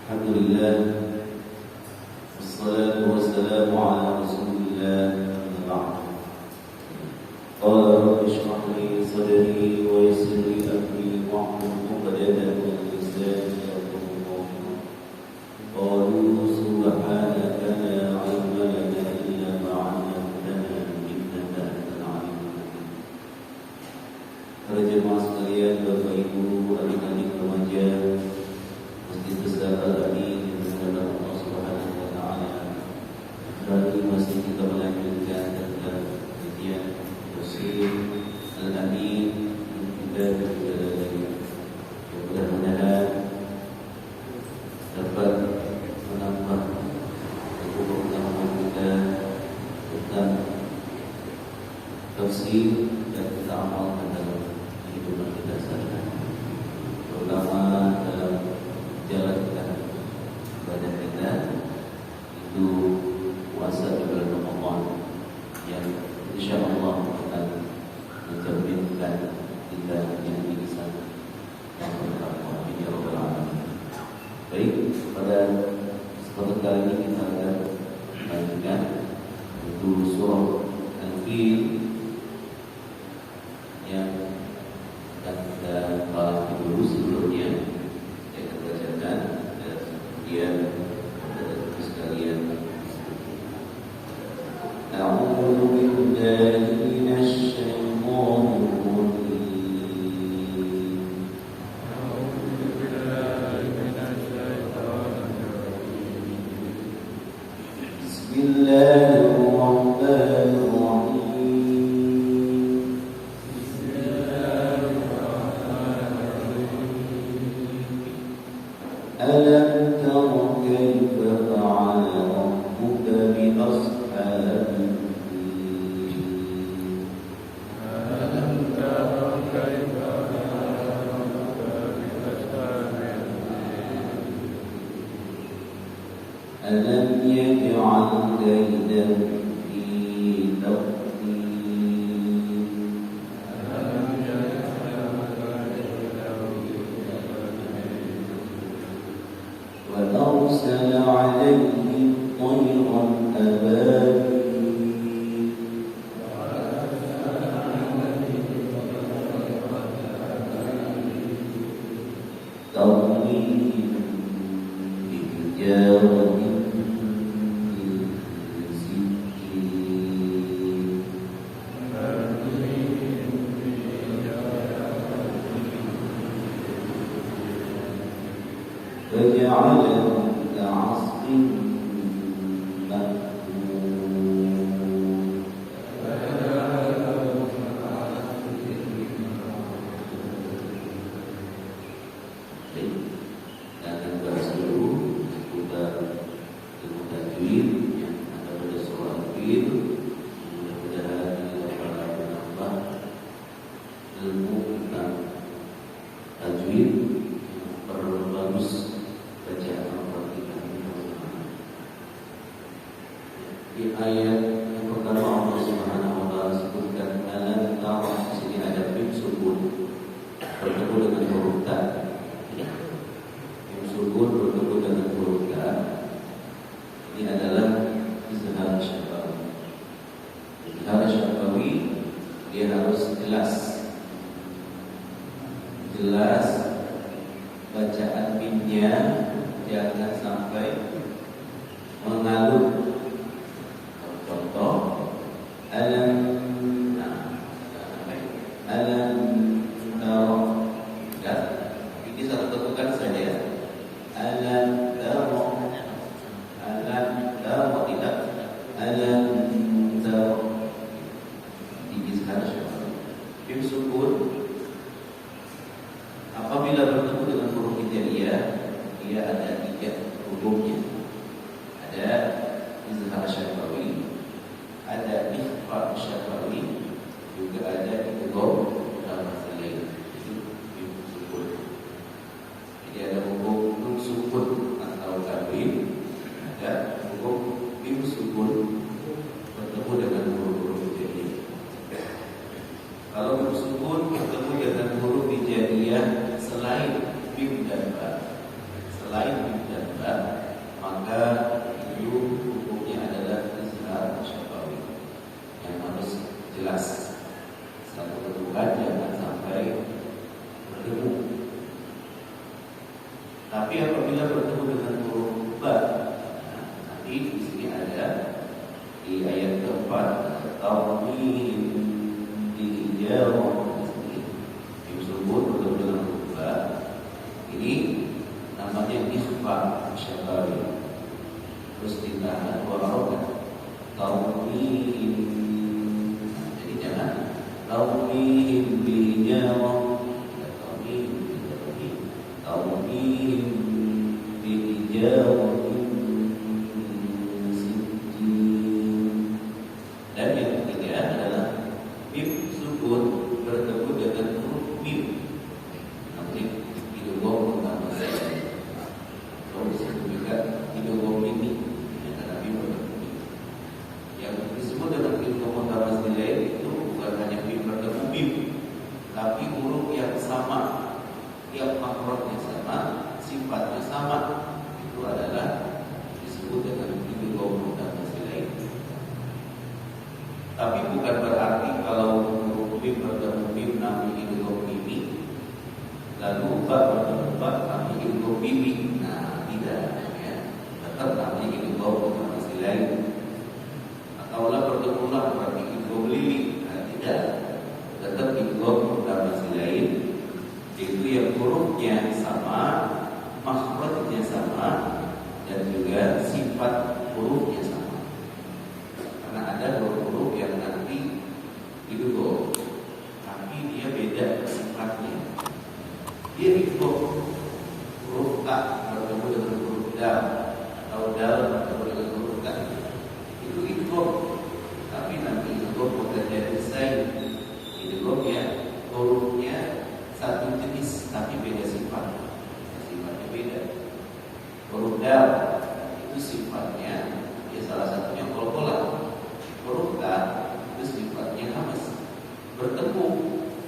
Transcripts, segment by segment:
Alhamdulillah, wassalatu wassalamu ala Rasulillah. Qala rabbi shrah li sadri wa yassir li amri wahlul 'uqdatam min lisani yafqahu qawli. Qalu subhanaka la 'ilma lana illa ma 'allamtana innaka antal 'alimul hakim. Para jemaah sekalian, Bapak Ibu, adik-adik remaja Masjid Besar Al-Amin yang dimuliakan Allah Subhanahu wa taala. Kali masih kita melanjutkan tentang kajian tafsir Al-Amin dan juga lagi. Mudah-mudahan dapat menambah pengetahuan kita tentang tafsir dan kita amalkan dalam kehidupan kita sehari-hari, terutama dalam jalankan ibadah kita itu puasa di bulan Ramadan yang insyaallah akan mencerminkan kita yang di sana yang bertakwa ya Rabbal Alamin. Baik, pada kesempatan kali ini kita akan lanjutkan itu surah Al-Fil yang akan kita bahas dulu sebelumnya. Kemudian sekalian A'udzu billahi minasy syaithanir rajim. A'udzu billahi minasy syaithanir rajim. Bismillahirrahmanirrahim. Alam tara kaifa fa'ala rabbuka bi ashabil fil. Alam tara kaifa fa'ala rabbuka bi ashabil fil. Alam yaj'al kaydahum fi tadlil. وأرسل عليهم طيرا أبابيل ترميهم بحجارة من سجيل فجعلهم كعصف di ayat yang pertama Allah Subhanahu wa taala sebutkan alam tara, di sini ada mim sukun bertemu dengan huruf ta. Mim sukun bertemu dengan huruf ta. Ini adalah izhar syafawi. Izhar syafawi dia harus jelas bacaan mimnya, jangan sampai mengalun. Contoh alam tara, ini satu ketukan saja. Alam tara tidak alam tara di izhar syafawi. Mim sukun apabila bertemu dengan huruf hijaiyah dia Tapi apabila bertemu dengan huruf ba, nanti di sini ada di ayat keempat tawmim diijawab disebut bertemu dengan huruf ba. Ini namanya ikhfa syafawi. Terus ditahan walaupun tawmim. Jadi jangan tawmim diijawab. Tawmim diijawab. Dan yang ketiga adalah mim sukun bertemu dengan huruf mim. Nanti idgham utama saya. Kalau disebut juga idgham ini karena mim bertemu mim. Yang disebut dengan idgham utama saya itu bukan hanya mim bertemu mim, tapi huruf yang sama, tiap makhrajnya sama, sifatnya sama. Itu adalah disebut dengan idgham utama saya. Tapi bukan berarti kalau huruf mim bertemu mim namanya idgham mimi, lalu ba bertemu ba namanya idgham mimi. Nah, tidak ya. Tetap namanya idgham utama lain. Atau lah bertemu lah berarti idgham lili. Nah, tidak. Tetap idgham utama lain. Itu yang hurufnya sama, makhrajnya sama, dan juga sifat hurufnya sama. Karena ada huruf yang nanti idgham, tapi dia beda sifatnya. Dia idgham huruf ta bertemu dengan huruf dal, atau dal bertemu dengan huruf ta. Itu idgham, tapi nanti idgham bukan jadi sai. Idghamnya hurufnya satu jenis tapi beda sifat. Sifatnya beda. Huruf dal itu sifatnya ya salah satunya kol-kolan. Huruf ta itu sifatnya hamas. Bertemu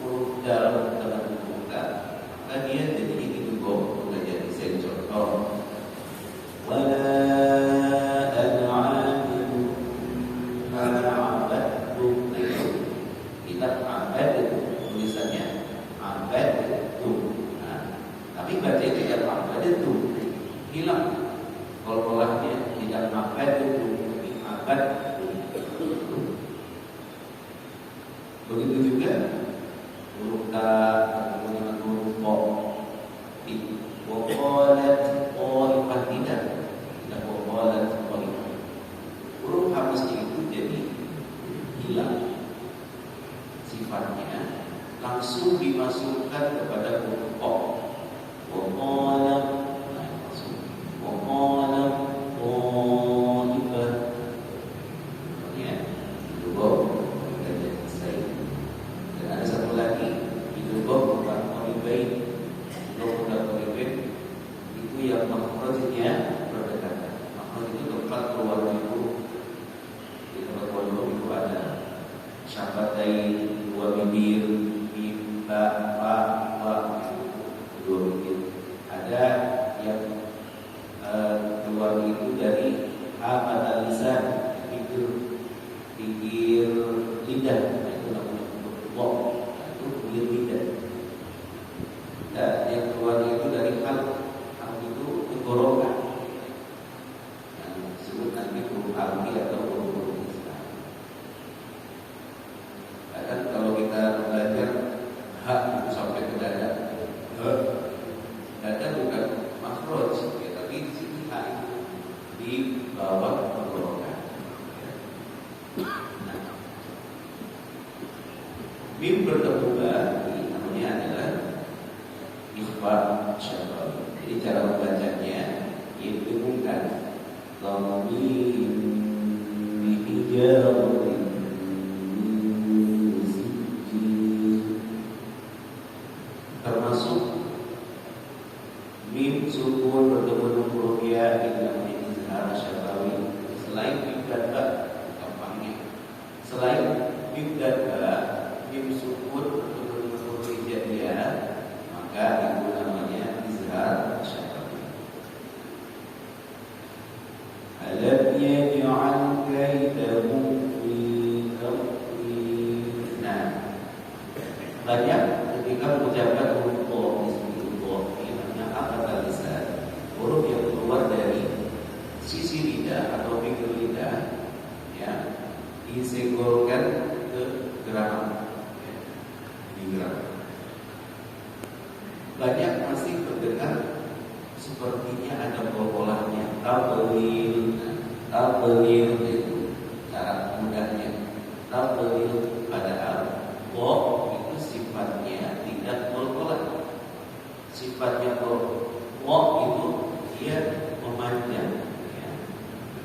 huruf dal dengan huruf ta, maka dia jadi idgham, bukan jadi sai. Contoh wala an'amu ma'abadtum. Kita abad tulisannya abad itu. Nah, tapi baca tidak abad itu hilang. Kol-kolannya tidak abad itu, tapi abad itu. Begitu juga huruf ta dengan huruf ko. Waqalat qaifah tidak waqalat qaifah. Huruf hamasnya itu jadi hilang sifatnya, langsung dimasukkan kepada huruf ko. Waqalat, nah langsung waqalat qaifah. Ya, itu go. Dan ada satu lagi itu go bukan qaifain. Itu yang makhrajnya berdekatan. Makhraj itu tempat keluarnya huruf. Di tempat keluarnya huruf itu ada syafatain, dua bibir, mim, ba, fa, wa, dua bibir. Ada yang keluar itu dari ha pada lisan, bibir lidah. Nah, itu namanya wa. Itu bibir lidah. Dan yang keluar itu dari hal itu tenggorokan. Yang disebut nanti huruf alfi atau huruf Islam. Kadang kalau kita belajar hak itu sampai ke dada, dada bukan makhraj, ya, tapi di sini hak itu di bawah tenggorokan. Nah, mim bertemu ba namanya adalah ikhfa syafawi. Jadi cara membacanya itu bukan tawmim diijawab. Termasuk mim sukun bertemu dengan huruf ya itu namanya izhar syafawi. Selain mim dan ba, gampangnya. Selain mim dan ba, mim sukun bertemu dengan huruf hijaiyah, maka itu namanya izhar syafawi. Alam yaj'al kaidahum fi tadlil. Nah, banyak ketika mengucapkan huruf ini namanya kata lisan. lidah atau pinggul lidah, ya, disenggolkan ke geraham, ya, di geraham. Banyak masih terdengar sepertinya ada bol-bolannya. Tabelil itu cara mudahnya. Tabelil padahal bo itu sifatnya tidak bol-bolan. Sifatnya bo itu dia memanjang, ya,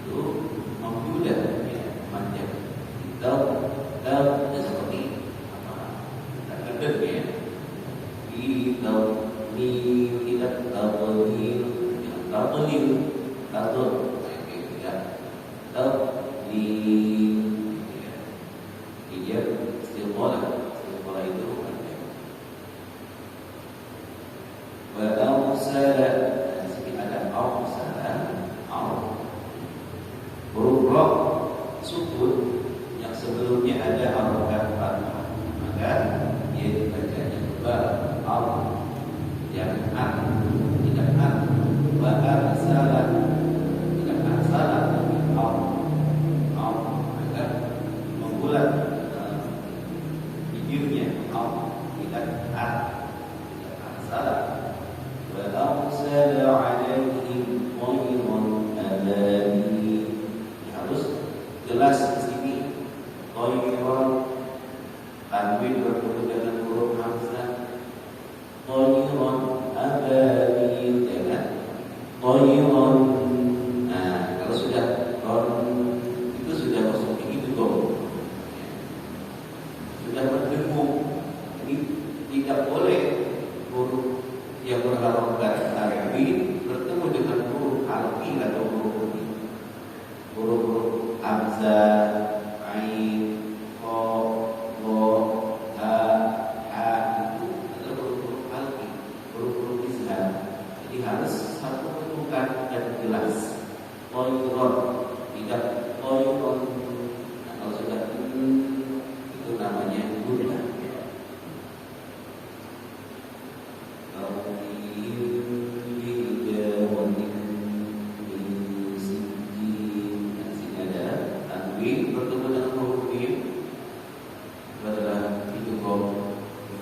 itu membudak, ya, memanjang. Dal seperti apa? Ada ya. Tidak tabelil, dia still bola itu ada. Walau salah, sini ada huruf roh sukun yang sebelumnya ada harokat fathah, maka dia dibacanya al, yang tidak bahkan salah, tidak salah, tapi maka membulat bibirnya tidak salah. Walau salah alaihim ghairun abadi, harus jelas di sini. Ghairun tanwin bertemu dengan huruf hamzah. Ghairun abadi, jangan ghairun. Nah, kalau sudah itu sudah masuk itu dong. Sudah berdengung. Ini tidak boleh huruf yang berharokat Arabi bertemu dengan huruf alfi atau huruf hamzah, ain, ha, itu adalah huruf alfi, huruf izhar. Jadi harus satu bentukan dan jelas. Ghairun, tidak ghairun. Nah, kalau sudah itu namanya gunnah. Bertemu dengan huruf mim adalah itu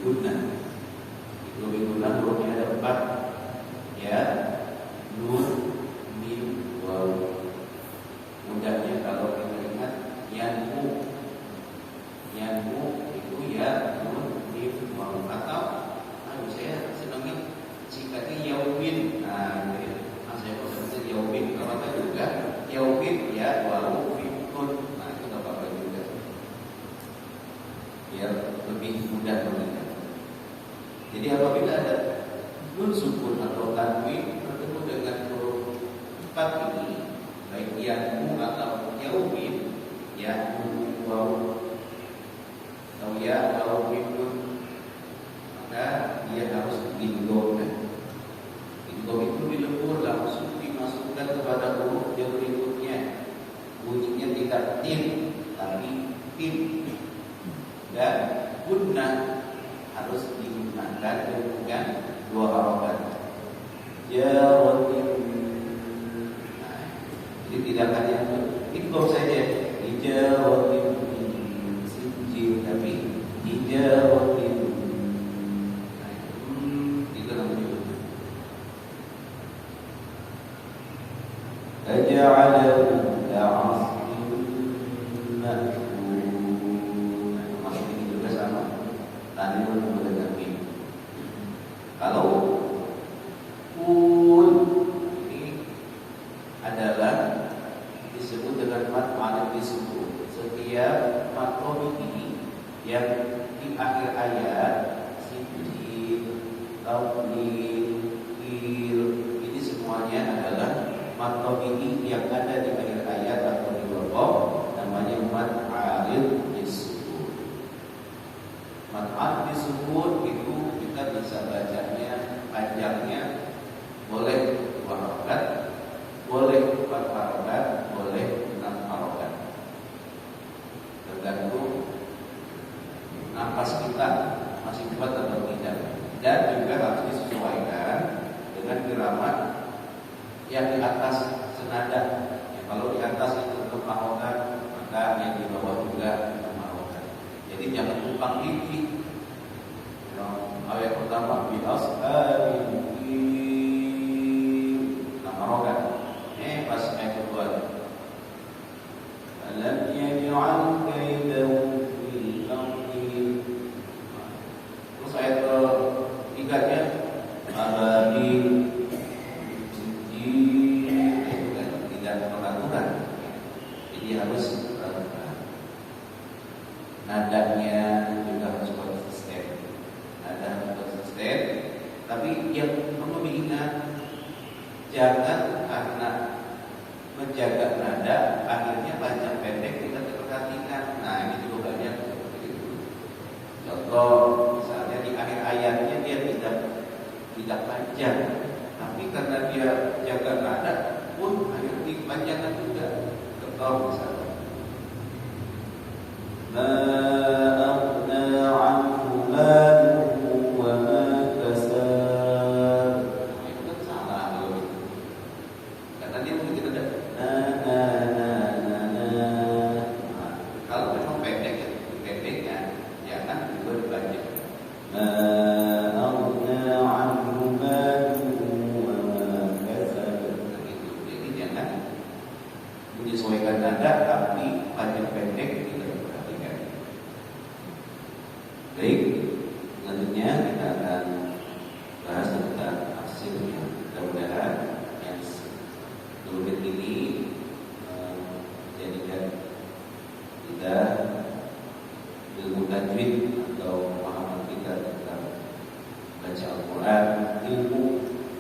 gunnah. Itu gunnah hurufnya ada 4, ya, nun, mim, waw. Mudahnya kalau kita ingat yanmu itu ya, nun, mim, waw. Atau saya senangnya sikatnya yaumin. Nah, itu ya. Saya pesan yaumin, kalau ada juga yaumin ya, waw, mim, nun. Biar lebih mudah mengingat. Jadi apabila ada nun sukun atau tanwin bertemu dengan huruf 4 ini, baik yanmu atau yaumin, ya, nun, waw, atau ya, waw, mim, nun, maka dia harus digolkan. Digol itu dilebur langsung dimasukkan kepada huruf yang berikutnya. Bunyinya tidak tin, tapi tin. Dan gunnah harus digunakan dengan 2 harokat. Jawatin. Nah, jadi tidak hanya idgham saja. Jawatin sijil, tapi jawatin. Nah, itu namanya. Taj'alahu ka'asfin ma'kul. Tanwin dengan mim. Kalau kun ini adalah disebut dengan mad alif disebut. Setiap mad ini yang di akhir ayat sijil, tawlil, il, ini semuanya adalah mad ini yang ada di akhir ayat atau di bawah, namanya mad alif disebut. Mad alif disebut itu kita bisa bacanya panjangnya boleh 2 harokat, boleh 4 harokat, boleh 6 harokat, tergantung nafas kita masih kuat atau tidak. Dan juga harus disesuaikan dengan geramat yang di atas senada. Yang Kalau di atas itu untuk mahokan, maka yang di bawah juga untuk mahokan. Jadi jangan tumpang tindih. Ayat pertama bi ashabil nama rogan. Pas ayat kedua. Alam yaj'al kaidahum fil ardi. Terus ayat ketiganya ababil itu kan tidak peraturan. Jadi harus nadanya juga harus konsisten. Nada harus konsisten. Tapi yang perlu diingat, jangan karena menjaga nada akhirnya panjang pendek tidak terperhatikan. Nah ini juga banyak seperti itu. Contoh misalnya di akhir ayatnya dia tidak panjang, tapi karena dia jaga nada pun akhirnya dipanjangkan juga. Contoh misalnya ma aghna 'anhu maluhu wa ma kasab. Itu kan salah kalau itu. Karena dia mungkin ada kalau memang pendek ya, pendeknya jangan juga dipanjang. Ma aghna 'anhu maluhu wa ma kasab. Gitu. Jadi jangan menyesuaikan nada tapi panjang pendek tidak diperhatikan. Baik, selanjutnya kita akan bahas tentang tafsirnya. Mudah-mudahan yang dulu ini jadikan kita ilmu tajwid atau pemahaman kita tentang baca Al-Quran, ilmu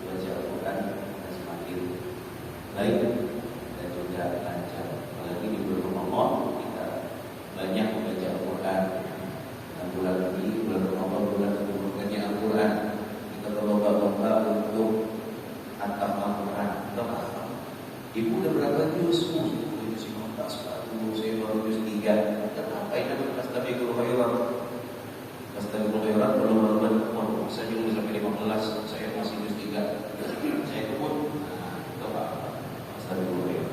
baca Al-Quran akan semakin baik dan juga lancar. Apalagi di bulan Ramadan kita banyak membaca Al-Quran. Dan bulan ini bulan Ramadan bulan keberkahannya Al-Quran. Kita berlomba-lomba untuk hatam Al-Quran. Ibu udah berapa juz? Juz 15, saya baru juz 3. Kenapa ini Fastabiqul khairat? Fastabiqul khairat berlomba-lomba. Saya juga bisa sampai 15, saya masih juz 3. Saya kebut. Coba Fastabiqul khairat.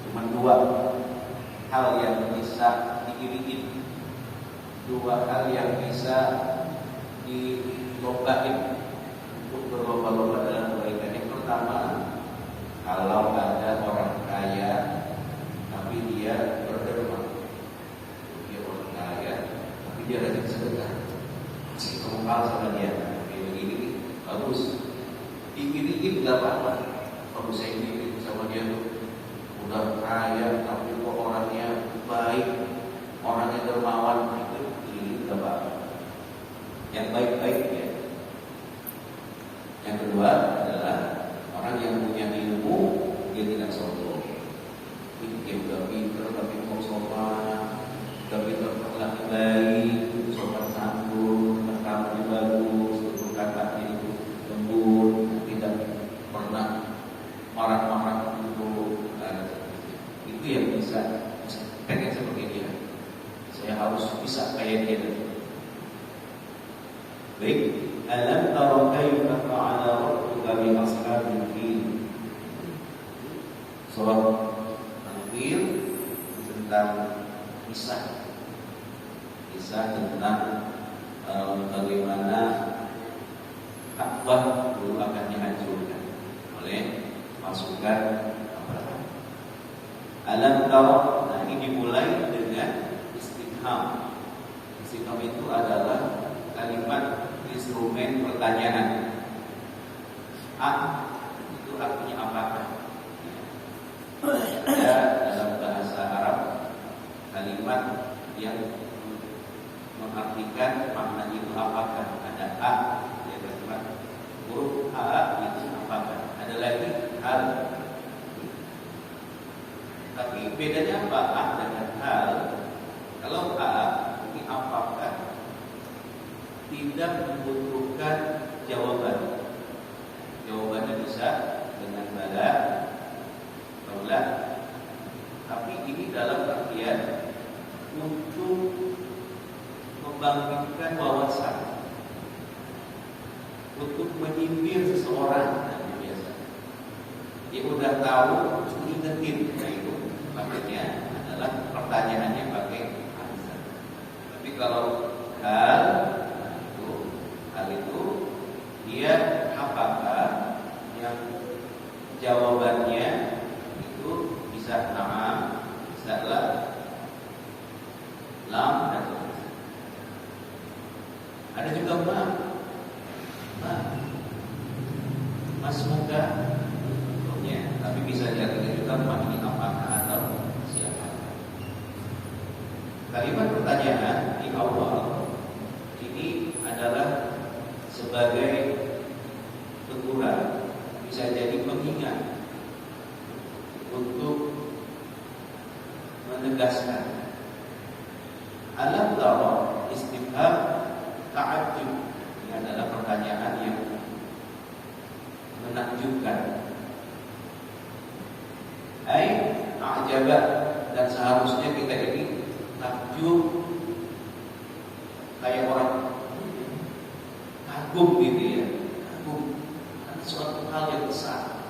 Cuma 2 hal yang bisa diiringin, 2 hal yang bisa dilombain untuk berlomba-lomba dalam kebaikan. Yang pertama, kalau ada orang kaya tapi dia berderma, dia orang kaya tapi dia rajin sedekah, masih kempal sama dia, ini bagus, dikit-dikit nggak apa-apa. Kalau saya ini sama dia tuh udah kaya tapi kok orangnya baik, orangnya dermawan, itu ini nggak apa-apa. Yang baik-baik ya. Yang kedua adalah orang yang punya ilmu, dia tidak sombong. Dia udah pintar tapi kok sopan, tapi terlalu baik, sopan santun, rekamannya bagus, tutur katanya itu lembut, tidak pernah marah-marah untuk itu yang bisa pengen seperti dia. Saya harus bisa kayak dia. Baik, alam tara kaifa fa'ala rabbuka bi ashabil fil. Surah Al-Fil tentang kisah tentang bagaimana Ka'bah dulu akan dihancurkan oleh pasukan Abraham. Alam tara, nah ini dimulai dengan istifham. Istifham itu adalah kalimat instrumen pertanyaan. Itu artinya apakah? Ada dalam bahasa Arab kalimat yang mengartikan makna itu apakah. Ada ya kalimat huruf itu apakah. Ada lagi hal. Tapi bedanya apa dengan hal? Kalau ini apakah tidak membutuhkan jawaban. Jawabannya bisa dengan bala, taulah. Tapi ini dalam artian untuk membangkitkan wawasan, untuk menyindir seseorang. Biasa dia udah tahu, terus ingat mungkin, nah itu pakainya adalah pertanyaannya pakai answer. Tapi kalau hal itu dia apakah yang jawabannya itu bisa na'am, bisa la, lam dan seterusnya. Ada juga ma, mas muka, tapi bisa diartikan juga ma ini apakah atau siapa. Kalimat pertanyaan di awal ini adalah sebagai teguran, bisa jadi pengingat untuk menegaskan. Alam tara, istifham ta'ajjub, ini adalah pertanyaan yang menakjubkan. A'jaba, dan seharusnya kita ini takjub kayak orang kagum gitu ya, kagum karena suatu hal yang besar.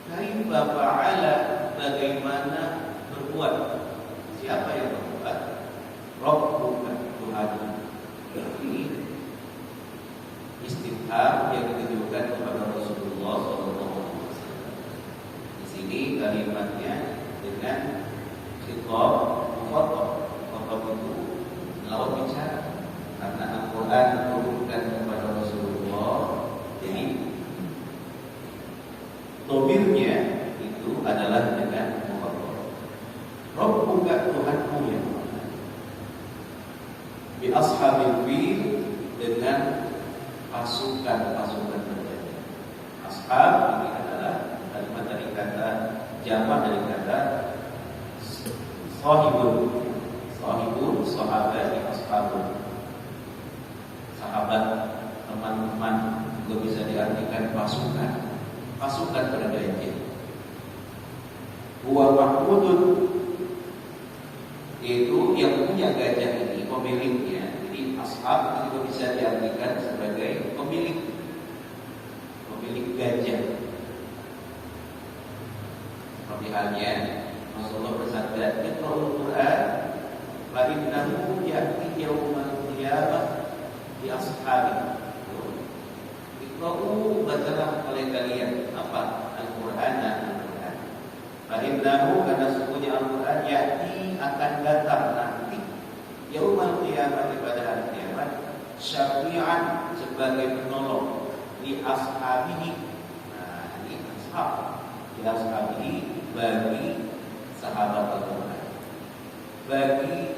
Kaifa fa'ala, bagaimana berbuat, siapa yang berbuat? Rabbuka, Tuhanmu. Ini istifham yang ditujukan kepada Rasulullah SAW. Di sini kalimatnya dengan khitab mukhatab. Mukhatab itu lawan bicara, karena Al-Quran diturunkan kepada Rasulullah. Jadi domirnya itu adalah dengan mukhatab. Rabbuka, Tuhanmu yang mana? Bi ashabil fil, dengan pasukan-pasukan berjalan. Ashab ini adalah kalimat dari kata jamak dari kata sahibun, sahabat, ashabun. Sahabat, teman-teman, juga bisa diartikan pasukan bergajah. Huwa mahmudun, itu yang punya gajah ini, pemiliknya. Jadi ashab itu bisa diartikan sebagai pemilik gajah. Seperti halnya Rasulullah bersabda, "Iqra'ul Qur'an fa innahu ya'ti yaumal qiyamah bi ashabi." Iqra'u, bacalah oleh kalian apa? Al-Qur'an. Fa innahu, karena sesungguhnya Al-Qur'an ya'ti, akan datang nanti yaumal qiyamah, pada hari kiamat, syafi'an, sebagai penolong li ashabihi. Nah, ini ashab, li ashabihi, bagi sahabat Al-Quran, bagi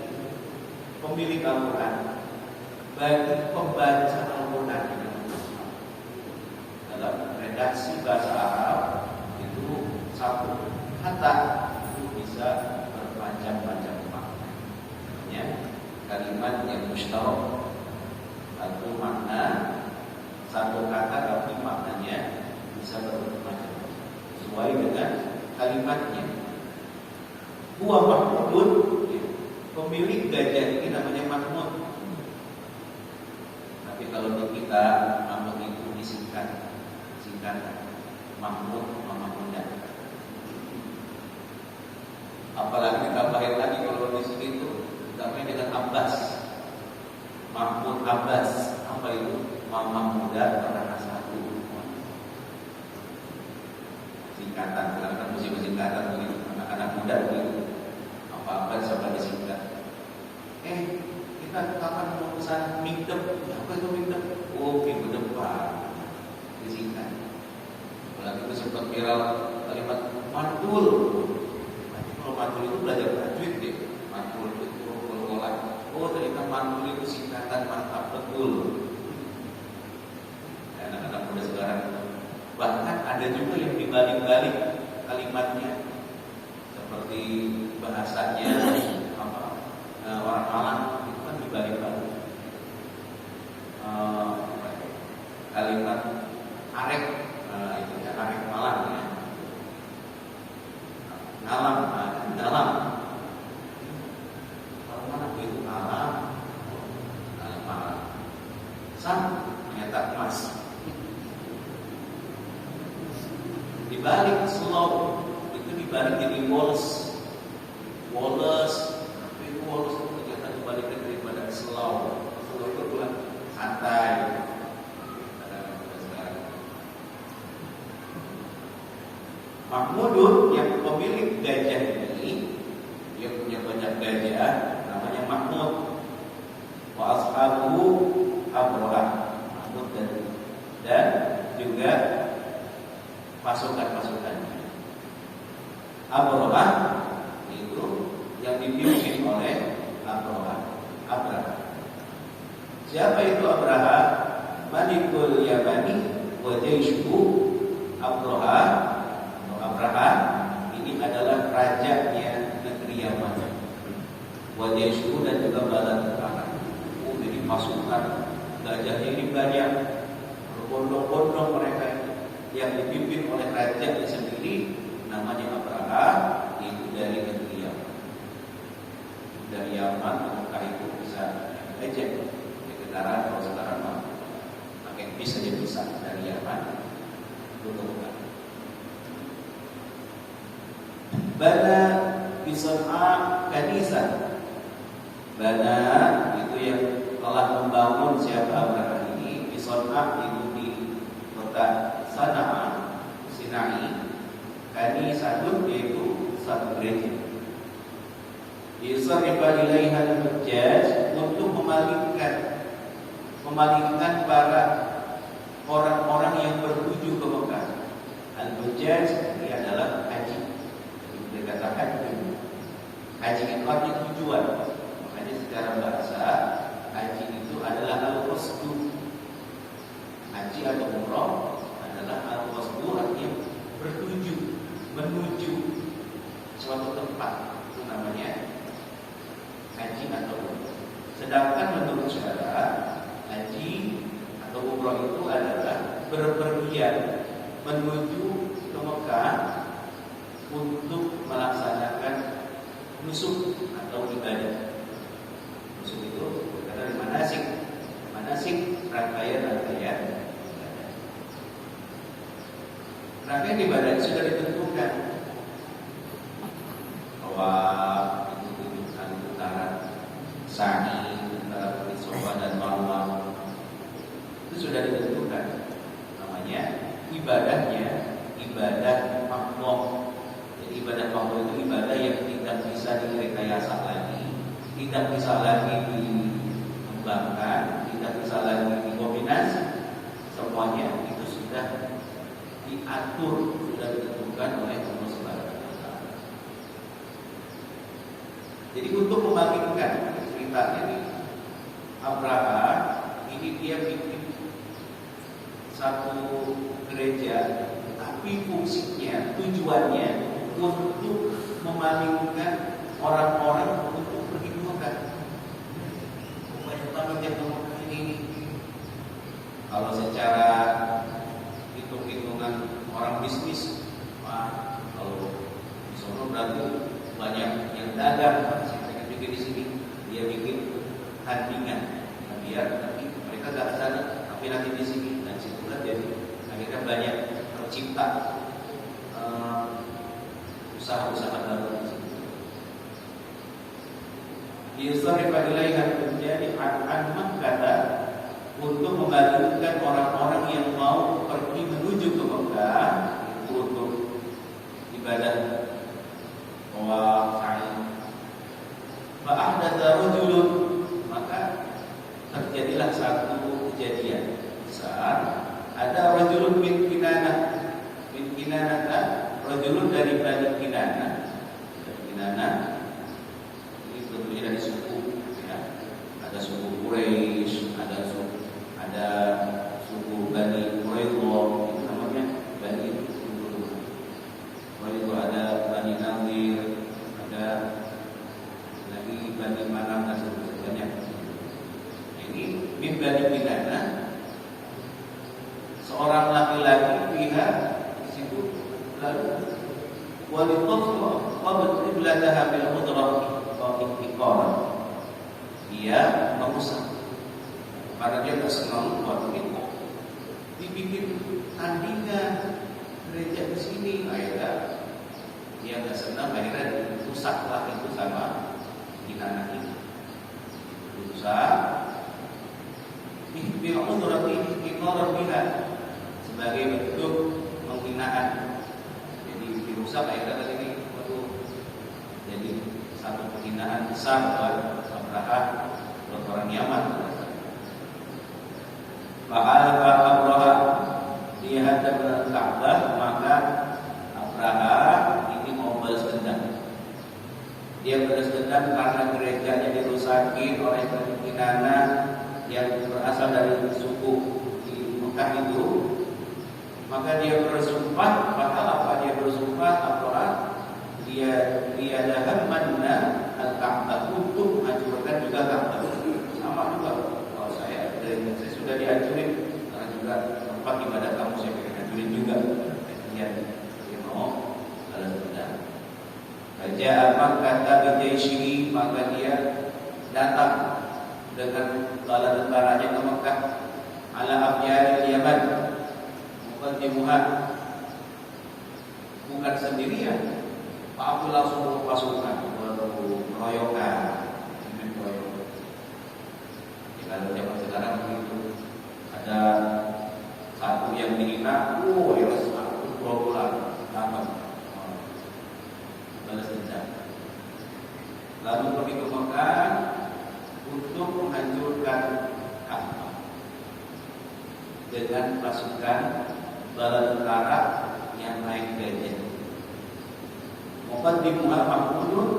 pemilik Al-Quran, bagi pembaca Al-Quran. Dalam redaksi bahasa Arab itu satu kata itu bisa bermacam-macam makna. Ya, kalimat yang mustarak, satu makna, satu kata tapi maknanya bisa bermacam-macam sesuai dengan kalimatnya. Huwa mahmudun, pemilik gajah ini namanya Mahmud. Tapi kalau di kita Mahmud itu disingkat Mahmud, Mahmudah. Apalagi ditambahin lagi kalau di sini itu ditambahin dengan Abbas, Mahmud Abbas. Apa itu? Mahmudah karena satu singkatan, karena musim singkatan begitu. Anak muda begitu, apa-apa sampai disingkat. Kita kapan mau pesan mingdep? Apa itu mingdep? Oh, minggu depan disingkat. Apalagi itu sempat viral kalimat mantul. Kalau mantul itu belajar tajwid deh. Mantul itu ngolah. Oh, ternyata mantul itu singkatan mantap betul. Anak-anak muda sekarang, bahkan ada juga yang dibalik-balik kalimatnya. Seperti bahasanya orang Malang itu kan dibalik-balik. Kalimat arek, itu ya arek Malang ya. Ngalam, dalam. Kalau mana itu alam, Malang. Sang ternyata emas. Dibalik slow itu dibalik jadi Wallace. Tapi Wallace itu ternyata kebalikan daripada slow. Slow itu adalah santai. Mahmudun yang pemilik gajah ini, dia punya banyak gajah, namanya Mahmud. Wa ashabu Abrahah, Mahmud dan juga pasukan-pasukannya. Abrahah itu yang dipimpin oleh Abrahah. Siapa itu Abrahah? Malikul Yamani wa jaishuhu. Abrahah ini adalah rajanya negeri Yaman. Wa jaishuhu dan juga bala tentara. Jadi pasukan gajahnya ini banyak, berbondong-bondong mereka yang dipimpin oleh rajanya sendiri, namanya Abrahah, itu dari negeri Yaman. Dari Yaman, Mekah itu bisa ejek di kendaraan kalau sekarang pakai bis saja bisa dari Yaman ke Mekah. Bana bisan'a kanisa. Bana itu yang telah membangun siapa Abrahah ini. Bisan'a itu di kota Sana'a, Sinai. Kanisatun yaitu satu gereja. Yusarifa ilaiha al-hujjaj, untuk memalingkan para orang-orang yang bertuju ke Mekah. Al-hujjaj ini adalah haji. Jadi dikatakan haji itu artinya tujuan. Makanya secara bahasa haji itu adalah al-qasdu. Haji atau umrah adalah al-qasdu, artinya bertuju, menuju suatu tempat, itu namanya haji atau umrah. Sedangkan menurut syariat, haji atau umrah itu adalah berpergian menuju ke Mekah untuk melaksanakan nusuk atau ibadah. Nusuk itu berkata dari manasik rangkaian rangkaian ibadah itu sudah ditentukan bahwa itu tunjukkan putaran sa'i antara Safa dan Marwah, itu sudah ditentukan. Namanya ibadahnya ibadah makhluk. Jadi ibadah makhluk itu ibadah yang tidak bisa direkayasa lagi, tidak bisa lagi dikembangkan, tidak bisa lagi dikombinasi. Semuanya itu sudah diatur, sudah ditentukan oleh Allah Subhanahu wa Ta'ala. Jadi untuk membangkitkan ceritanya ini, Abrahah ini dia bikin satu gereja, tapi fungsinya, tujuannya untuk memalingkan orang-orang untuk pergi ke Mekah. Banyak banget yang ke Mekah ini. Kalau secara hitung-hitungan orang bisnis, kalau di Solo berarti banyak yang dagang, mereka bikin di sini, dia bikin tandingan, biar nanti mereka nggak ke sana, tapi nanti di sini, dan situlah jadi akhirnya banyak tercipta usaha-usaha baru di sini. Yusarifa ilaiha menjadi an kata untuk membalikkan orang-orang yang mau pergi menuju ke Mekah itu untuk ibadah sa'i. Fa'ahdatsa rajulun, maka terjadilah satu kejadian besar. Ada rajulun min Kinanah, rajulun dari Bani Kinanah. Ini tentunya dari suku, ya. Ada suku Quraisy, ada suku Bani Quraidah, itu namanya Bani Quraidah. Ada Bani Nadir, ada lagi Bani Manam, dan sebagainya. Ini min Bani Kinanah, seorang laki-laki pihak di situ, lalu walidullah qabla qiblataha bil mudrah iqamah, dia merusak karena dia tak senang waktu itu dibikin tandingan gereja di sini, akhirnya dia bisa Pak Eka tadi ini jadi satu penghinaan besar buat Abraha, buat orang Yaman. Fa'alfa Abraha di hadapan Ka'bah, maka Abraha ini mau balas dendam. Dia balas dendam karena gerejanya dirusakin oleh penghinaan yang berasal dari suku di Mekah itu. Maka dia bersumpah, padahal apa dia bersumpah? Abraha dia dahan mana al-Ka'bah untuk menghancurkan juga Ka'bah. Sama juga kalau saya sudah dihancurin, karena juga tempat ibadah kamu saya pengen hancurin juga. Dia mau balas dendam. Raja apa kata Bijaisyi, maka dia datang dengan bala tentaranya ke Mekah. Ala Abyaril Yaman, Muqaddimuha, bukan sendirian. Pak Abdul langsung pasukan, meroyokan. Kalau zaman sekarang begitu, ada satu yang dihina, ya satu bulan lama balas dendam. Lalu pergi ke Mekah untuk menghancurkan Ka'bah dengan pasukan bala tentara yang naik gajah. Muqaddimuha Mahmudun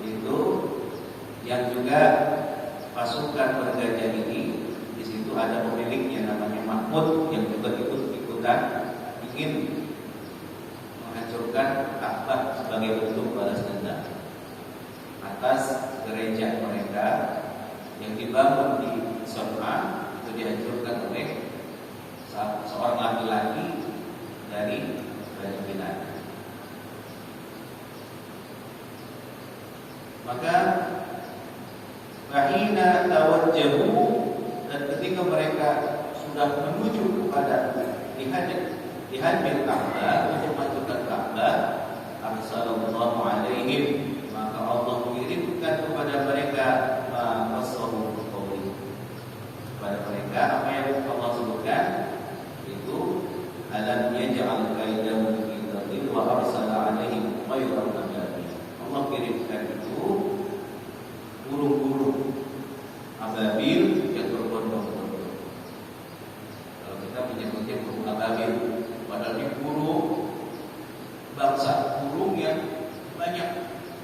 itu yang juga pasukan bergajah ini. Di situ ada pemiliknya namanya Mahmud yang juga ikut-ikutan ingin menghancurkan Ka'bah sebagai bentuk balas dendam atas gereja mereka yang dibangun di Son'a, itu dihancurkan oleh seorang laki-laki dari Bani Kinanah. Maka fahina tawajjahu, dan ketika mereka sudah menuju kepada dihadil Ka'bah untuk menghancurkan Ka'bah, arsalallahu alaihim, maka Allah mengirimkan kepada mereka masahu qawli, kepada mereka apa yang Allah sebutkan itu alam yaj'al kaidahum fi tadlil wa arsala alaihim khairan ababil. Allah kirimkan itu burung-burung ababil yang berbondong-bondong. Kalau kita menyebutnya burung ababil, padahal ini burung bangsa burung yang banyak,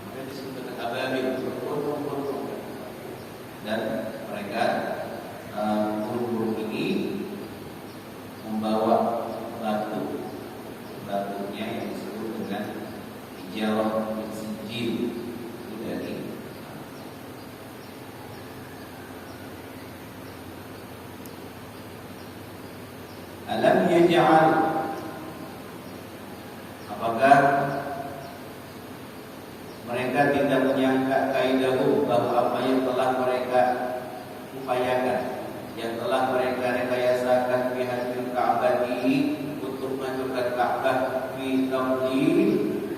maka disebut dengan ababil, berbondong-bondong. Dan mereka burung-burung ini membawa batunya yang disebut dengan hijarah sijil dari alam yaj'al, apakah mereka tidak menyangka kaidahu, bahwa apa yang telah mereka upayakan, yang telah mereka rekayasakan fi hadil Ka'bah untuk menghancurkan Ka'bah fi tawlil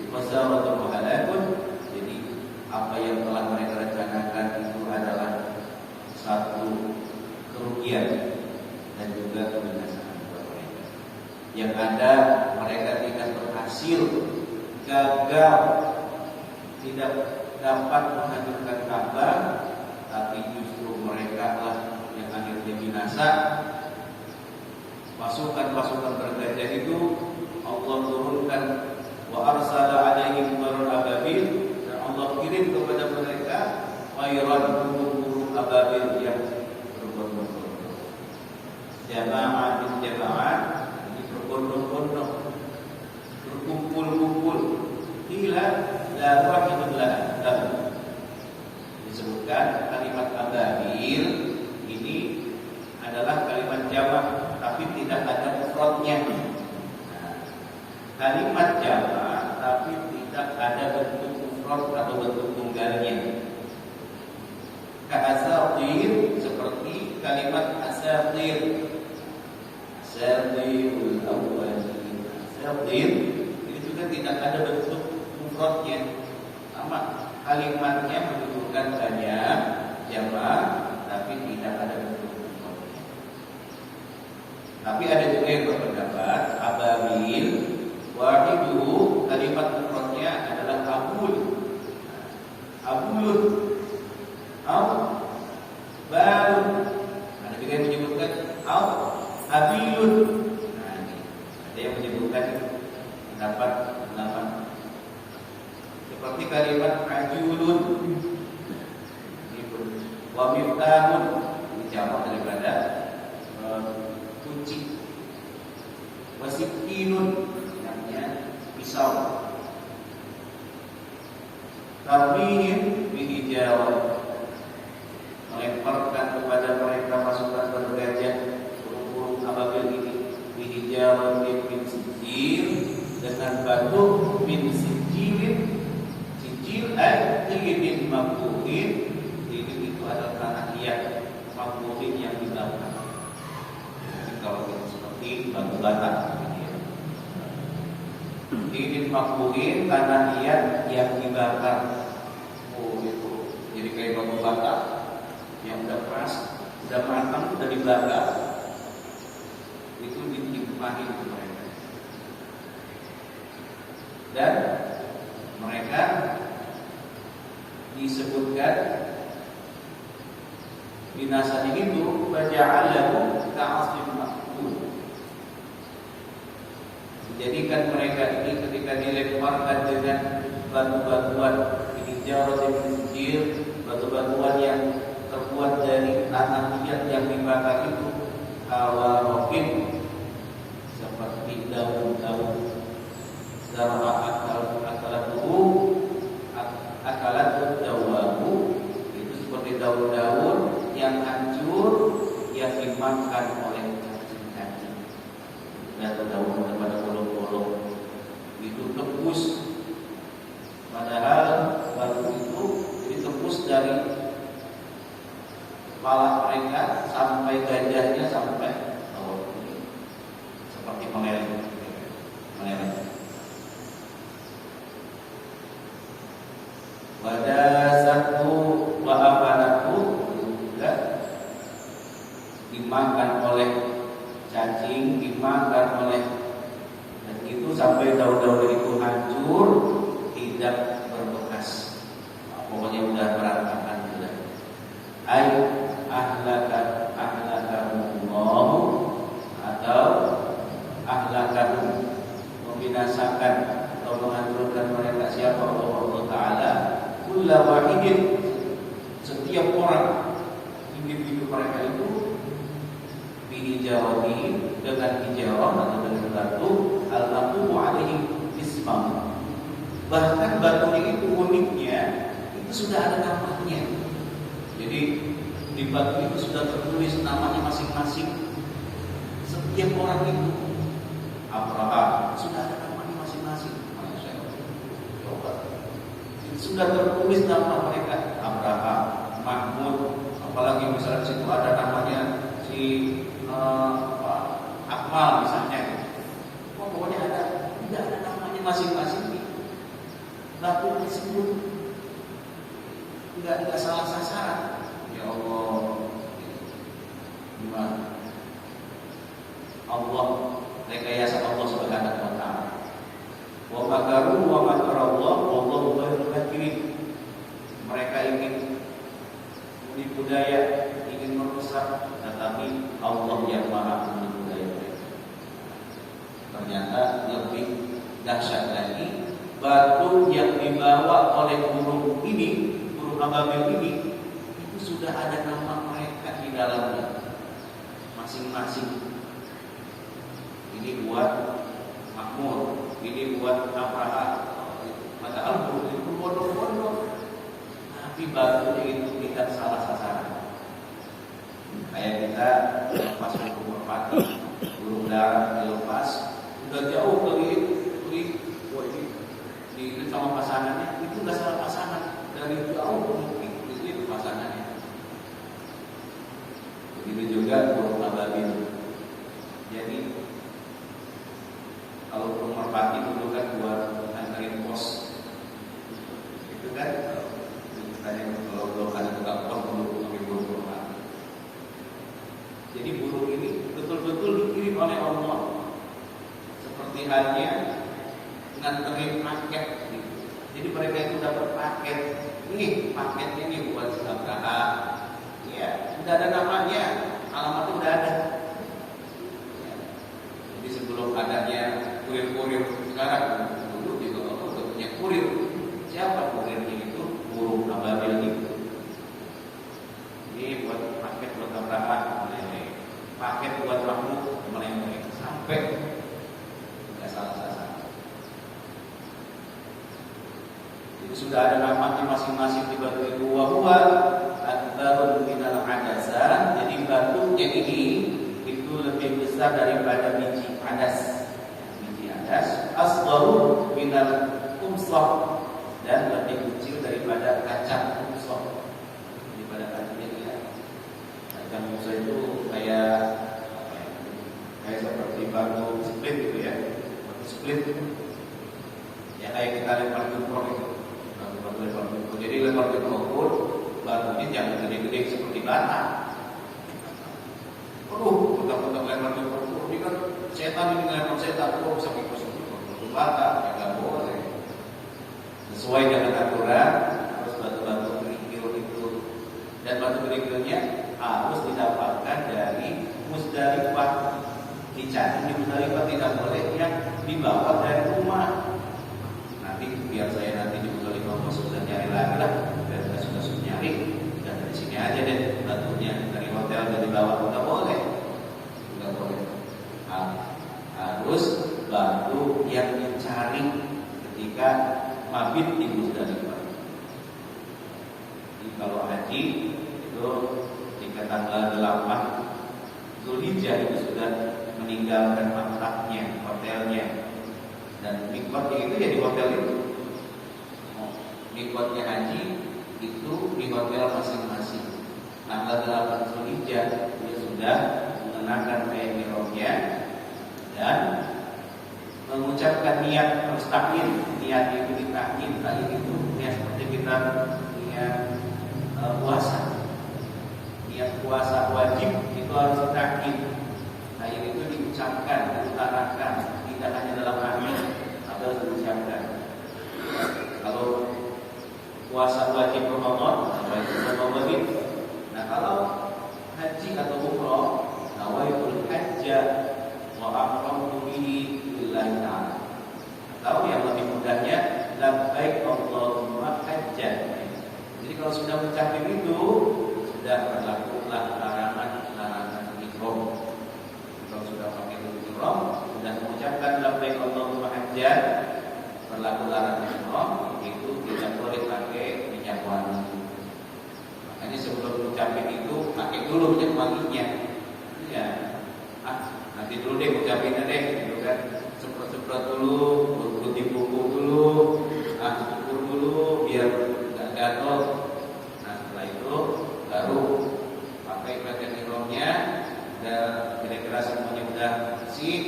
wasaratul muhalakun. Jadi apa yang telah mereka rencanakan itu adalah satu kerugian dan juga kebinasaan buat mereka. Yang ada mereka tidak berhasil, gagal, tidak dapat menghancurkan Ka'bah, tapi justru mereka lah yang akhirnya binasa. Pasukan-pasukan bergajah itu Allah turunkan wa arsala alaihim marul ababil, dan Allah kirim kepada mereka khairan burung ababil yang berbondong-bondong. Jama'ah bin jama'ah, ini berbondong-bondong, berkumpul-kumpul. Ila la wahidun lahu, disebutkan kalimat ababil ini adalah kalimat jamak, tapi tidak ada mufradnya. Kalimat jamak tapi tidak ada bentuk mufrad atau bentuk tunggalnya. Ka'asatir, seperti kalimat asatir, asatirul awwalin. Asatir ini juga tidak ada bentuk mufradnya. Sama, kalimatnya menunjukkan banyak jamak tapi tidak ada bentuk mufradnya. Tapi ada juga yang berpendapat ababil wahidu kalimat mufrad Abdulun, Balun. Ada juga yang menyebutkan Abilun. Nah, ini ada yang menyebutkan pendapat. Seperti kalimat Ajulun, wa miftahun, ini jamak daripada kunci. Wasikinun, namanya pisau. Tarmihim bihijarah, melemparkan kepada mereka pasukan bergajah burung-burung ababil ini bihijarah min sijil, dengan batu min sijilin. Sijil ay-tinin makbuhin, ini itu adalah tanah liat makbuhin yang dibakar. Kalau kita seperti batu bata, tinin makbuhin, tanah liat yang dibakar. Oh itu, jadi kayak batu bata yang udah keras, udah matang, udah dibakar, itu dinikmati ke mereka. Dan mereka disebutkan binasanya itu faja'alahu ka'asfin ma'kul. Menjadikan mereka ini ketika dilemparkan dengan batu-batuan ini jauh kecil, batu-batuan yang terbuat dari tanah liat yang dibakar itu kawarofin, seperti daun-daun akalat dawabu, itu seperti daun-daun yang hancur yang dimakan oleh cacing-cacing. Daun-daun daripada bolong-bolong itu tebus, padahal batu itu ditebus dari kepala mereka sampai gajahnya sampai bawah, seperti meleleh. Wadasatu wa afanatu, juga dimakan oleh cacing, dimakan oleh, dan itu sampai daun-daun itu hancur, tidak berbekas. Pokoknya udah berantakan sudah. Ay ahlakahumullah, atau ahlakahum, membinasakan atau menghancurkan mereka. Siapa? Allah Ta'ala. Kulla wahidin, setiap orang, individu mereka itu bihijarati, dengan hijarah atau dengan batu, al-aqumu alaihi ismam. Bahkan batunya itu uniknya, itu sudah ada namanya. Jadi di batu itu sudah tertulis namanya masing-masing. Setiap orang itu, Abraha, sudah ada namanya masing-masing. Sudah tertulis nama mereka, Abraham, Mahmud, apalagi misalnya di situ ada namanya si Akmal misalnya. Oh, pokoknya tidak ada namanya masing-masing. Batu tersebut tidak salah sasaran. Ya Allah, gimana? Allah, rekayasa Allah Subhanahu wa Ta'ala. Wa makaru wa makarallah wallahu khairul makirin. Mereka ingin menipu daya, ingin merusak, tetapi Allah yang Maha menipu daya mereka. Ternyata lebih dahsyat lagi, batu yang dibawa oleh burung ini, burung ababil ini, itu sudah ada nama mereka di dalamnya masing-masing. Ini buat Makmur, ini buat Abraha. Padahal burung itu bodoh-bodoh, tapi batunya itu tidak salah sasaran. Kayak kita lepas burung merpati, burung darah dilepas, udah jauh di sama pasangannya, itu nggak salah pasangan, dari jauh mungkin itu pasangannya. Begitu juga burung ababil. Jadi kalau burung merpati dulu kan buat anterin pos, itu kan tanya kalau ada tukang pos dulu pakai burung merpati. Jadi burung ini betul-betul dikirim oleh Allah, seperti halnya nganterin paket gitu. Jadi mereka itu dapat paket. Ini paketnya nih buat Abraha. Ya, sudah ada namanya, alamatnya udah ada. Ya. Jadi sebelum adanya kurir-kurir sekarang, dulu juga Allah udah punya kurir. Siapa kurirnya itu? Burung ababil itu. Ini buat paket buat Abraha, paket buat Mahmud, sampai nggak salah sasaran. Jadi sudah ada namanya masing-masing di batu itu. Wahwa akbarun minal adasa. Jadi batunya ini itu lebih besar daripada biji adas. Biji adas asgharu minal kumsah, dan lebih kecil daripada kacang kumsah. Daripada kacangnya ya. Kacang kumsah itu kayak seperti batu split gitu ya. Batu split. Ya kayak kita lempar jumroh itu. Batu lempar jumroh. Jadi lempar jumroh pun batunya jangan gede-gede seperti bata. Potong-potong lempar jumroh. Ini kan setan ini lempar setan. Bisa kosong itu bata. Ya nggak boleh. Sesuai dengan aturan, harus batu-batu kerikil itu. Dan batu kerikilnya harus didapatkan dari Musdalifah. Dicari di Musdalifah, tidak boleh yang dibawa dari rumah. Nanti biar saya nanti di Musdalifah sudah nyari lagi lah. Biar saya sudah nyari, dan dari sini aja deh batunya, dari hotel dan dibawa. Nggak boleh, nggak boleh. Harus batu yang dicari ketika mabit di Musdalifah. Jadi kalau haji itu ketika tanggal 8 Zulhijjah itu sudah meninggalkan maktabnya, hotelnya, dan mikotnya itu ya di hotel itu. Mikotnya haji itu di hotel masing-masing. Tanggal 8 Zulhijjah dia sudah mengenakan ihramnya dan mengucapkan niat mustaqim. Niat itu ditakin, tadi itu niat seperti kita niat puasa. Niat puasa wajib itu harus ditakin. Ayat itu diucapkan, diutarakan, tidak hanya dalam hati, tapi harus diucapkan. Kalau puasa wajib Ramadan, itu wajib. Nah kalau haji atau umroh, nawaitul hajja wa aqramtu bihi lillahi ta'ala. Atau yang lebih mudahnya, labbaik Allahumma hajjan. Jadi kalau sudah mengucapkan itu, sudah berlakulah larangan ihram. Kalau sudah pakai ihram, sudah mengucapkan labbaik Allahumma hajjan, berlaku larangan ihram, itu tidak boleh pakai minyak wangi. Makanya sebelum mengucapkan itu pakai dulu minyak wanginya. Ya, nanti dulu deh mengucapinnya deh, gitu kan. Semprot-semprot dulu, putih-pupuk dulu, cukur dulu biar nggak gatel. Nah setelah itu baru pakai pakaian ihramnya, dan kira-kira semuanya udah bersih,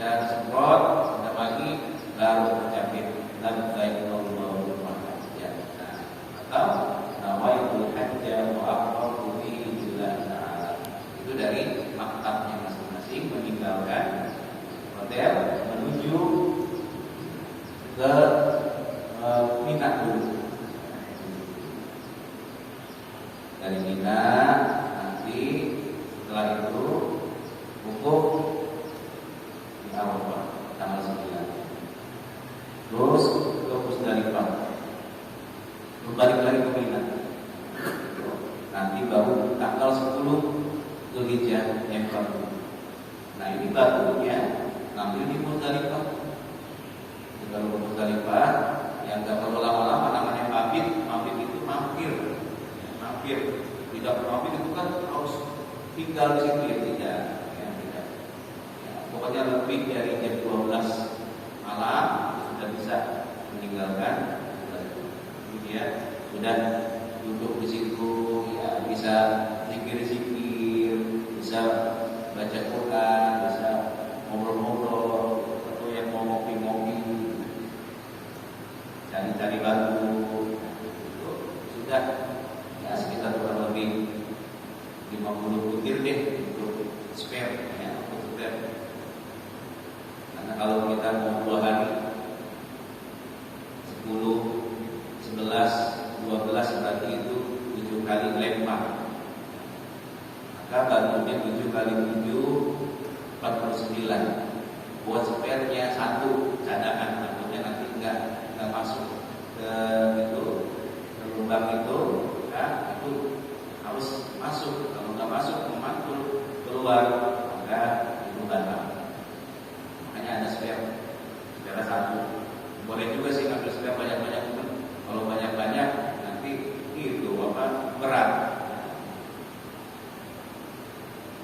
dan semprot, udah wangi, baru ucapin labbaik Allahumma hajjan. Atau nawaitul hajja wa aqramtu bihi lillahi ta'ala. Itu dari maktabnya masing-masing, meninggalkan hotel menuju ke Mina dulu. Dari Mina nanti setelah itu wukuf di Arafah tanggal 9. Terus ke Musdalifah. Balik lagi ke Mina. Nanti baru tanggal 10 Zulhijjah yang baru. Nah ini batunya ngambil di Musdalifah. Kalau ke Musdalifah yang gak perlu lama-lama, namanya mabit. Mabit itu mampir. Tidak mabit itu kan harus tinggal di situ ya, tidak. Ya, pokoknya lebih dari jam 12 malam sudah bisa meninggalkan. Jadi dia sudah duduk di situ, ya bisa zikir-zikir, bisa baca Quran, bisa ngobrol-ngobrol, atau yang mau ngopi-ngopi, cari-cari batu, sudah ya sekitar kurang lebih 50 butir deh untuk spare ya, untuk spare. Karena kalau kita mau 2 hari 10 kali 7 49. Buat spare-nya 1 cadangan, takutnya nanti nggak masuk ke itu, ke lubang itu, ya itu harus masuk. Kalau nggak masuk memantul keluar, maka itu batal. Makanya ada spare 1. Boleh juga sih ngambil spare banyak-banyak, kalau banyak-banyak nanti itu berat.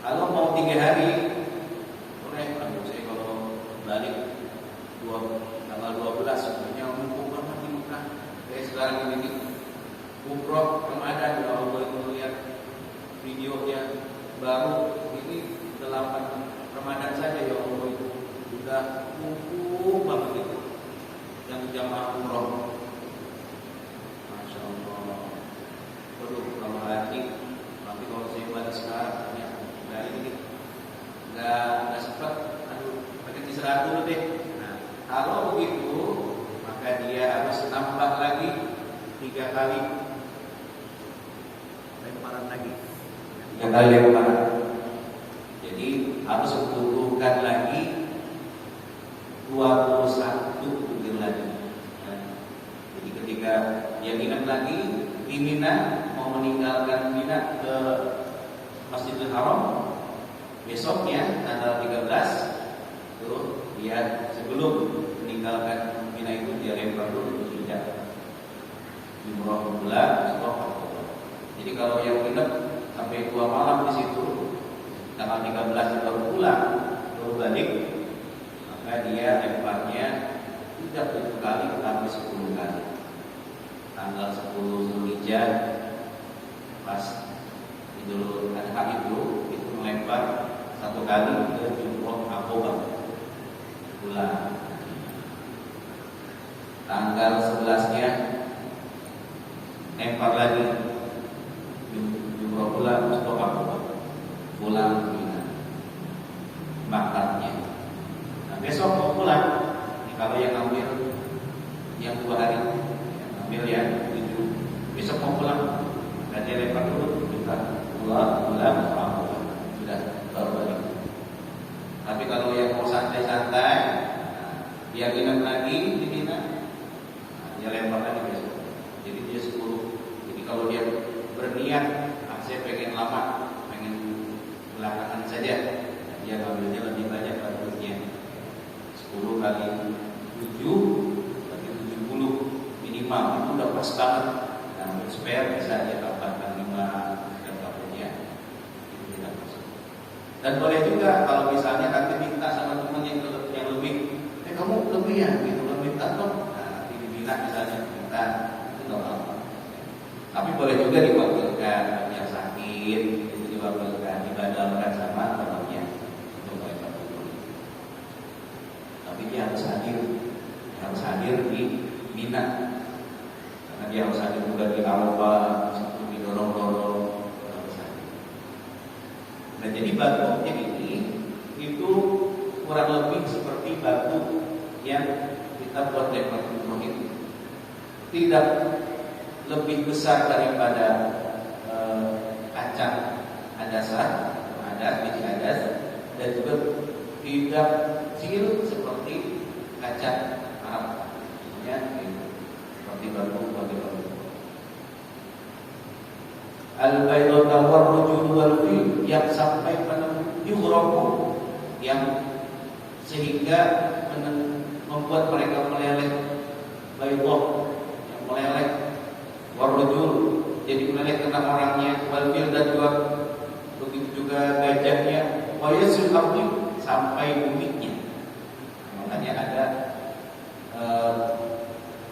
Kalau mau 3 hari boleh. Kalau balik tanggal 12 sebenarnya mumpung banget di Mekah. Kayak sekarang ini umroh Ramadan, kalau boleh melihat videonya baru ini 8 Ramadan saja ya Allah, itu sudah mumpung banget itu yang jamaah umroh. Masya Allah. Waduh, kalau haji nanti kalau saya balik sekarang ya dari ini nggak sempat, pakai istirahat dulu deh. Nah, kalau begitu maka dia harus tambah lagi 3 kali lemparan lagi. 3 kali lemparan. Jadi harus membutuhkan lagi 21 butir lagi. Jadi ketika dia ingat lagi di Mina, mau meninggalkan Mina ke Masjidil Haram, besoknya tanggal 13 itu dia sebelum meninggalkan Mina itu dia lempar dulu Zulhijjah, Jumrah Ula, Jadi kalau yang nginep sampai 2 malam di situ, tanggal 13 baru pulang, baru balik, maka dia lemparnya 30 kali sampai 10 kali. Tanggal 10 Zulhijjah pas Idul Adha itu melempar 1 kali ke Jumrah Aqabah pulang. Tanggal 11-nya lempar lagi Jumrah pulang Jumrah Aqabah pulang ke Mina bakatnya. Nah, besok mau pulang. Kalau yang ambil yang 2 hari, yang ambil yang 7, besok mau pulang dan dia lempar dulu juga pulang sudah baru balik. Tapi kalau yang mau santai-santai, dia ingat lagi di Mina, dia lempar lagi besok. Jadi dia 10. Jadi kalau dia berniat, saya pengen lama, pengen belakangan saja, dia ngambilnya lebih banyak batunya. 10 kali 7 berarti 70 minimal, itu udah pas banget. Nah, untuk spare bisa dia tambahkan 5 dan tahunnya. Itu tidak masuk. Dan boleh juga kalau misalnya nanti minta sama teman yang lebih, kamu lebih ya, gitu, minta dong. Nah, diminta misalnya minta, itu nggak apa-apa. Tapi boleh juga diwakilkan yang sakit, itu diwakilkan, dibadalkan sama temannya untuk mereka dulu. Tapi dia harus hadir di Mina, karena dia harus hadir juga di Arafah, didorong-dorong harus hadir. Nah, jadi batunya ini itu kurang lebih seperti batu yang kita buat lempar jumroh itu, tidak lebih besar daripada kaca adasah, dan juga tidak kecil seperti kaca Arab, ya, seperti batu. Al-baydatu war-rujul wal-fil, yang sampai pada yughraku, yang sehingga membuat mereka meleleh, baydah yang meleleh, war-rujul jadi meleleh kena orangnya, wal-fil dan juga begitu juga gajahnya, wa yasul ardi sampai buminya. Makanya ada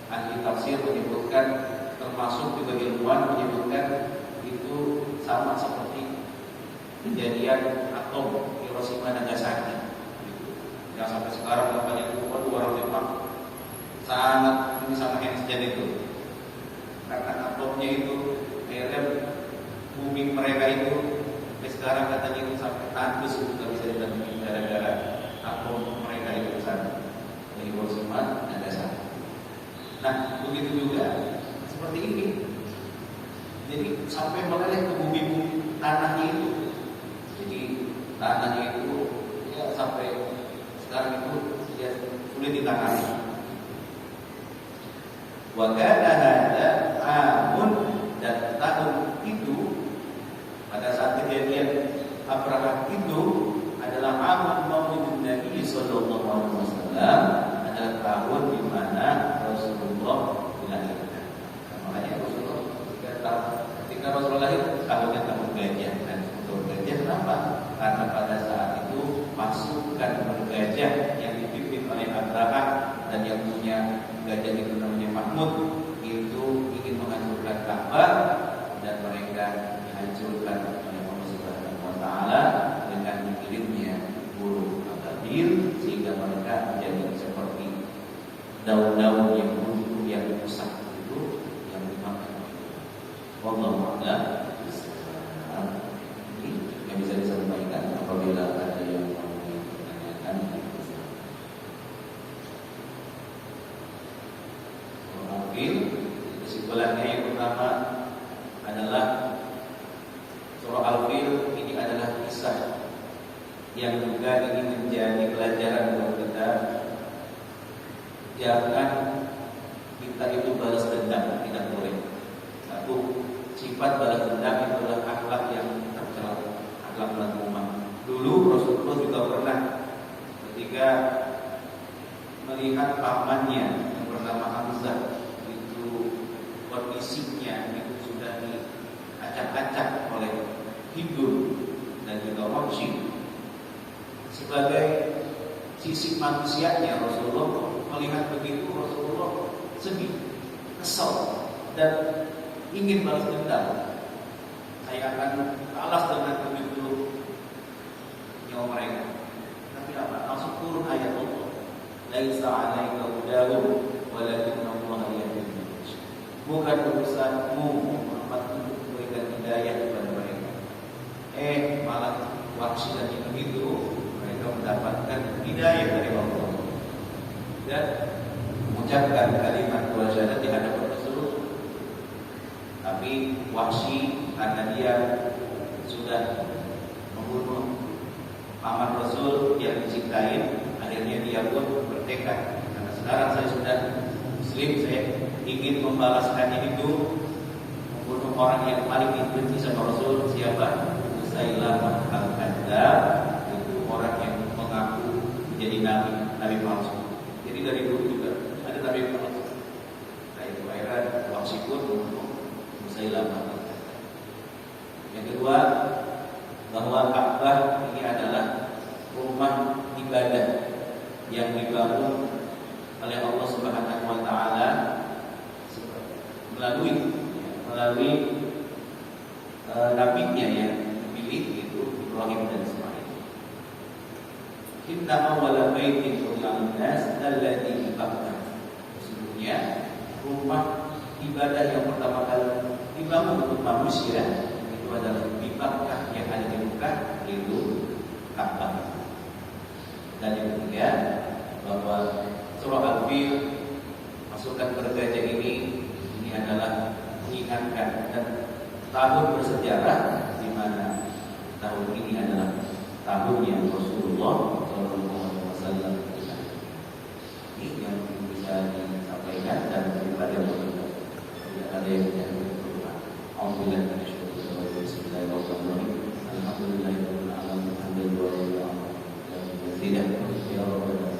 ahli tafsir menyebutkan, termasuk juga ilmuwan menyebutkan itu sama seperti kejadian atom Hiroshima dan Nagasaki. Yang sampai sekarang katanya itu orang Jepang sangat ini sama Einstein itu, karena atomnya itu akhirnya bumi mereka itu sampai sekarang katanya itu sampai tandus, itu nggak bisa ditandingi gara-gara atom mereka itu sana dari Hiroshima dan Nagasaki. Nah, begitu juga seperti ini. Jadi sampai meleleh ke bumi tanahnya itu. Jadi tanahnya itu ya sampai sekarang itu ya sulit ditangani. Wa kana hadza amun, dan tahun itu pada saat kejadian Abrahah itu adalah amun maulidun Nabi sallallahu alaihi wasallam, adalah tahun di mana Rasulullah dilahirkan. Makanya Rasulullah ketika Rasulullah lahir tahunnya tahun gajah. Dan tahun gajah kenapa? Karena pada saat itu pasukan bergajah yang dipimpin oleh Abrahah dan yang punya gajah itu namanya Mahmud itu ingin menghancurkan Ka'bah, dan mereka dihancurkan oleh Allah Subhanahu wa taala dengan mengirimnya burung ababil, sehingga mereka menjadi seperti daun-daun yang runtuh yang rusak itu yang dimakan. Wallahu a'lam. Ini yang bisa disampaikan apabila ada yang mau ditanyakan. Kesimpulannya yang pertama adalah surah Al-Fil ini adalah kisah yang juga ingin menjadi pelajaran buat kita. Jangan kita itu balas dendam, tidak boleh. Satu, sifat balas dendam itu adalah akhlak yang tercela, akhlak mazmumah. Dulu Rasulullah juga pernah ketika melihat pamannya yang bernama Hamzah itu kondisinya itu sudah diacak-acak oleh Hindu dan juga Wahsy. Sebagai sisi manusianya Rasulullah melihat begitu, Rasulullah sedih, kesal, dan ingin balas dendam. Saya akan balas dengan begitu nyawa mereka. Tapi apa? Langsung turun ayat Allah. Laisa 'alaika hudahum walakinna Allaha yahdi man yasha. Bukan urusanmu Muhammad untuk memberikan hidayah kepada mereka. Malah Wahsy dan itu mereka mendapatkan hidayah dari Allah dan mengucapkan kalimat syahadat di hadapan Rasulullah. Tapi Wahsy karena dia sudah membunuh paman Rasul yang dicintai, akhirnya dia pun bertekad, karena sekarang saya sudah Muslim, saya ingin membalaskan itu, membunuh orang yang paling dibenci sama Rasul. Siapa? Musailamah al-Kadzdzab, itu orang yang mengaku menjadi nabi palsu. Jadi dari dulu juga ada nabi palsu. Nah itu akhirnya Wahsy pun membunuh Musailamah al-Kadzdzab. Yang kedua, bahwa Ka'bah ini adalah rumah ibadah yang dibangun oleh Allah Subhanahu wa taala melalui nabinya yang dipilih, itu Ibrahim dan Ismail. Inna awwala baitin wudi'a lin-nas alladzi bi Bakkah. Sesungguhnya rumah ibadah yang pertama kali dibangun untuk manusia itu adalah di Bakkah yang ada di Mekah, itu Ka'bah. Dan yang ketiga, bahwa surah Al-Fil pasukan bergajah ini adalah mengingatkan dan tahun bersejarah di mana tahun ini adalah tahun yang Rasulullah SAW. Ini yang bisa disampaikan dan daripada tidak ada yang tidak berubah. Alhamdulillah, bismillahirrahmanirrahim. Alhamdulillahirabbil alamin. Alhamdulillah ya Rabbal alamin.